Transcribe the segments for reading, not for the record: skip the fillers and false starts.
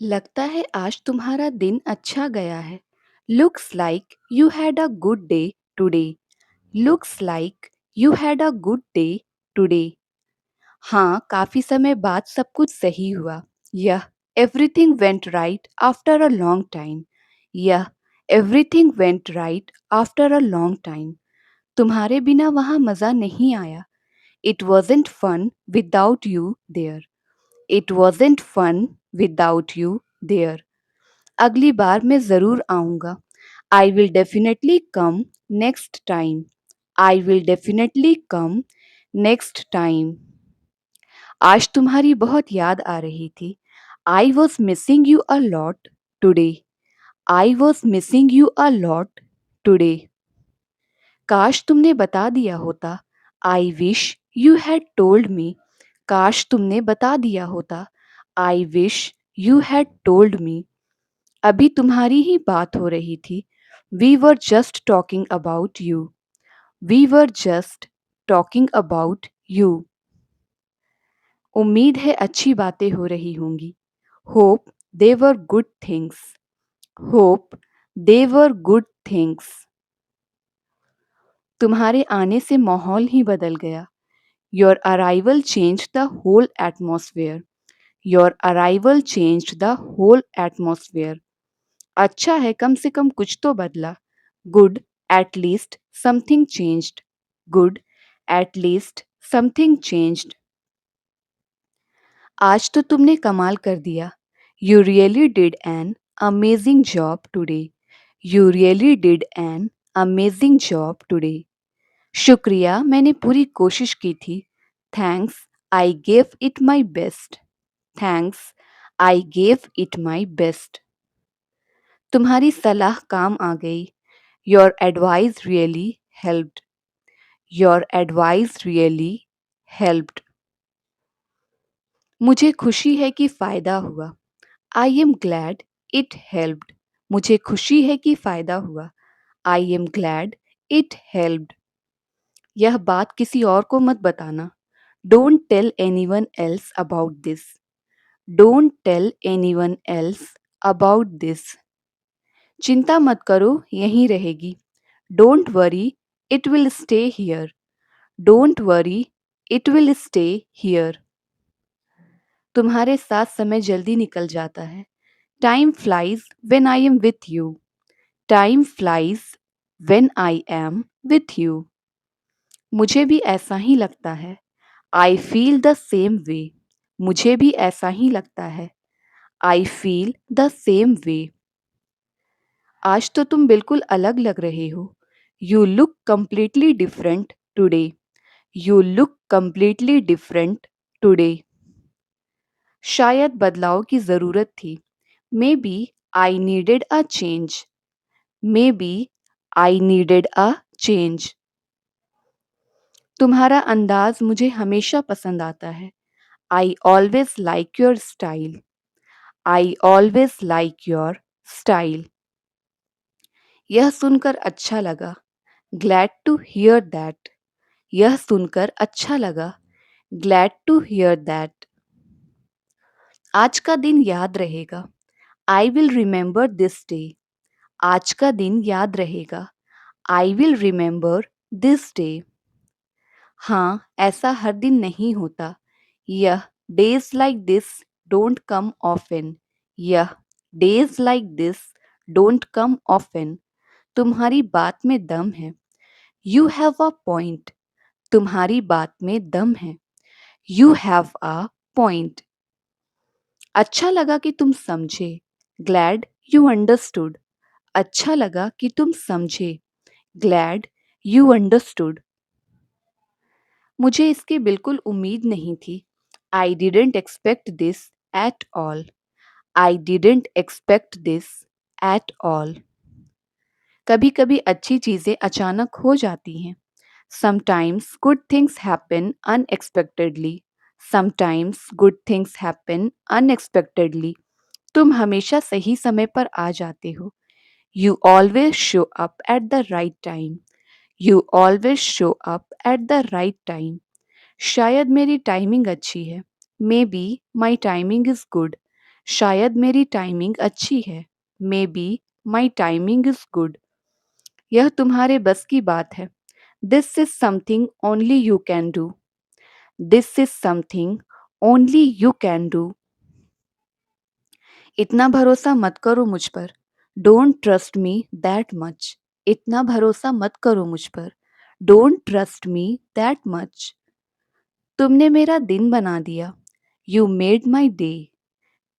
लगता है आज तुम्हारा दिन अच्छा गया है। Looks like you had a good day today. Looks like you had a good day today. हाँ, काफी समय बाद सब कुछ सही हुआ। यह everything went right after a long time. यह everything went right after a long time. तुम्हारे बिना वहाँ मजा नहीं आया। It wasn't fun without you there. It wasn't fun without you there. अगली बार मैं ज़रूर आऊँगा। I will definitely come next time. I will definitely come next time. आज तुम्हारी बहुत याद आ रही थी। I was missing you a lot today. I was missing you a lot today. काश तुमने बता दिया होता। I wish you had told me. काश तुमने बता दिया होता। I wish you had told me. अभी तुम्हारी ही बात हो रही थी। We were just talking about you. We were just talking about you. उम्मीद है अच्छी बातें हो रही होंगी। Hope they were good things. Hope they were good things. तुम्हारे आने से माहौल ही बदल गया। Your arrival change the whole atmosphere. Your arrival change the whole atmosphere. अच्छा है, कम से कम कुछ तो बदला। Good at least something changed. Good at least something changed. आज तो तुमने कमाल कर दिया। You really did an amazing job today. You really did an amazing job today. शुक्रिया, मैंने पूरी कोशिश की थी। Thanks, I gave it my best. Thanks, I gave it my best. तुम्हारी सलाह काम आ गई। Your advice really helped. Your advice really helped. मुझे खुशी है कि फ़ायदा हुआ। I am glad it helped. मुझे खुशी है कि फ़ायदा हुआ। I am glad it helped. यह बात किसी और को मत बताना। Don't tell anyone else about this. Don't tell anyone else about this. चिंता मत करो, यहीं रहेगी। Don't worry, it will stay here. Don't worry, it will stay here. तुम्हारे साथ समय जल्दी निकल जाता है। Time flies when I am with you. Time flies when I am with you. मुझे भी ऐसा ही लगता है। I feel the same way. मुझे भी ऐसा ही लगता है। I feel the same way. आज तो तुम बिल्कुल अलग लग रहे हो। You look completely different today. You look completely different today. शायद बदलाव की ज़रूरत थी। Maybe I needed a change. Maybe I needed a change. तुम्हारा अंदाज मुझे हमेशा पसंद आता है। I always like your style. I always like your style. यह सुनकर अच्छा लगा। Glad to hear that. यह सुनकर अच्छा लगा। Glad to hear that. आज का दिन याद रहेगा। I will remember this day. आज का दिन याद रहेगा। I will remember this day. हाँ, ऐसा हर दिन नहीं होता। यह days like this don't come often. यह days like this don't come often. तुम्हारी बात में दम है। You have a point. तुम्हारी बात में दम है। You have a point. अच्छा लगा कि तुम समझे। Glad you understood. अच्छा लगा कि तुम समझे। Glad you understood. मुझे इसकी बिल्कुल उम्मीद नहीं थी। I didn't expect this at all. I didn't expect this at all. कभी कभी अच्छी चीज़ें अचानक हो जाती हैं। Sometimes good things happen unexpectedly. Sometimes good things happen unexpectedly. तुम हमेशा सही समय पर आ जाते हो। You always show up at the right time. You always show up at the right time. शायद मेरी टाइमिंग अच्छी है। May be my timing is good. शायद मेरी टाइमिंग अच्छी है। May be my timing is good. यह तुम्हारे बस की बात है। This is something only you can do. This is something only you can do. इतना भरोसा मत करो मुझ पर। Don't trust me that much. इतना भरोसा मत करो मुझ पर। Don't trust me that much. तुमने मेरा दिन बना दिया। You made my day.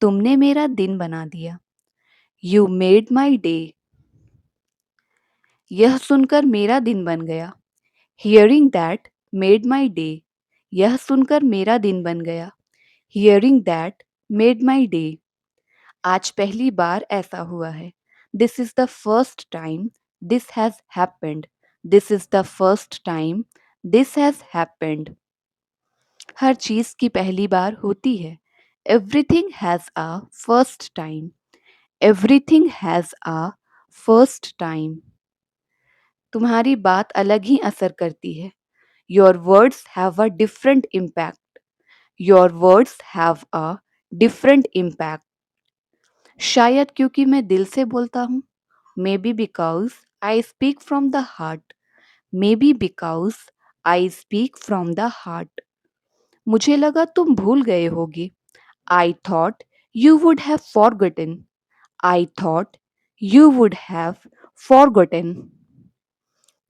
तुमने मेरा दिन बना दिया। You made my day. यह सुनकर मेरा दिन बन गया। Hearing that made my day. यह सुनकर मेरा दिन बन गया। Hearing that made my day. आज पहली बार ऐसा हुआ है। This is the first time this has happened. This is the first time this has happened. हर चीज की पहली बार होती है। Everything has a first time. Everything has a first time. तुम्हारी बात अलग ही असर करती है। Your words have a different impact. Your words have a different impact. शायद क्योंकि मैं दिल से बोलता हूँ। Maybe because I speak from the heart. Maybe because I speak from the heart. मुझे लगा तुम भूल गए होगे। I thought you would have forgotten. I thought you would have forgotten.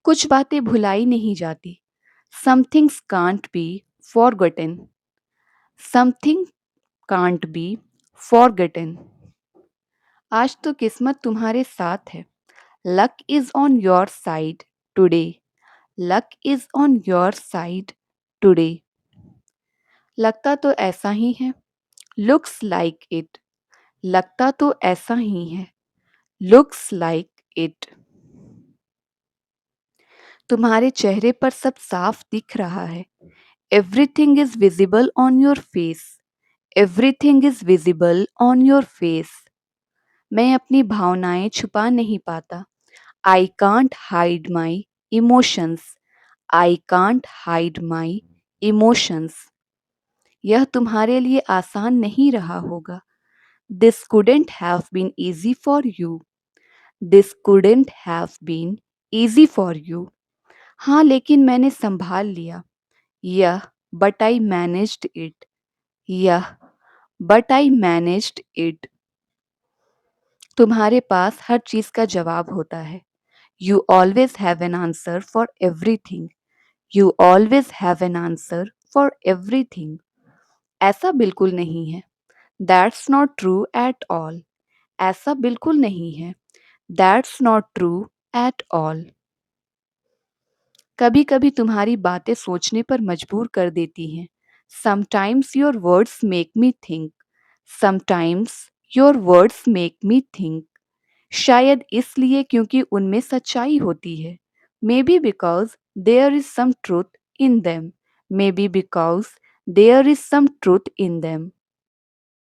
कुछ बातें भुलाई नहीं जाती। Some things can't be forgotten. Something can't be forgotten. आज तो किस्मत तुम्हारे साथ है। Luck is on your side today. Luck is on your side today. लगता तो ऐसा ही है। Looks like it. लगता तो ऐसा ही है। Looks like it. तुम्हारे चेहरे पर सब साफ दिख रहा है। Everything is visible on your face. Everything is visible on your face. मैं अपनी भावनाएं छुपा नहीं पाता। I can't hide my emotions. I can't hide my emotions. यह तुम्हारे लिए आसान नहीं रहा होगा। This couldn't have been easy for you. This couldn't have been easy for you. हाँ, लेकिन मैंने संभाल लिया। यह बट आई मैनेज्ड इट। यह बट आई मैनेज्ड इट। तुम्हारे पास हर चीज का जवाब होता है। You always have an answer for everything. You always have an answer for everything. ऐसा बिल्कुल नहीं है। That's not true at all. ऐसा बिल्कुल नहीं है। That's not true at all. कभी कभी तुम्हारी बातें सोचने पर मजबूर कर देती हैं। Sometimes your words make me think. Sometimes your words make me think. शायद इसलिए क्योंकि उनमें सच्चाई होती है। Maybe because there is some truth in them. Maybe because there is some truth in them.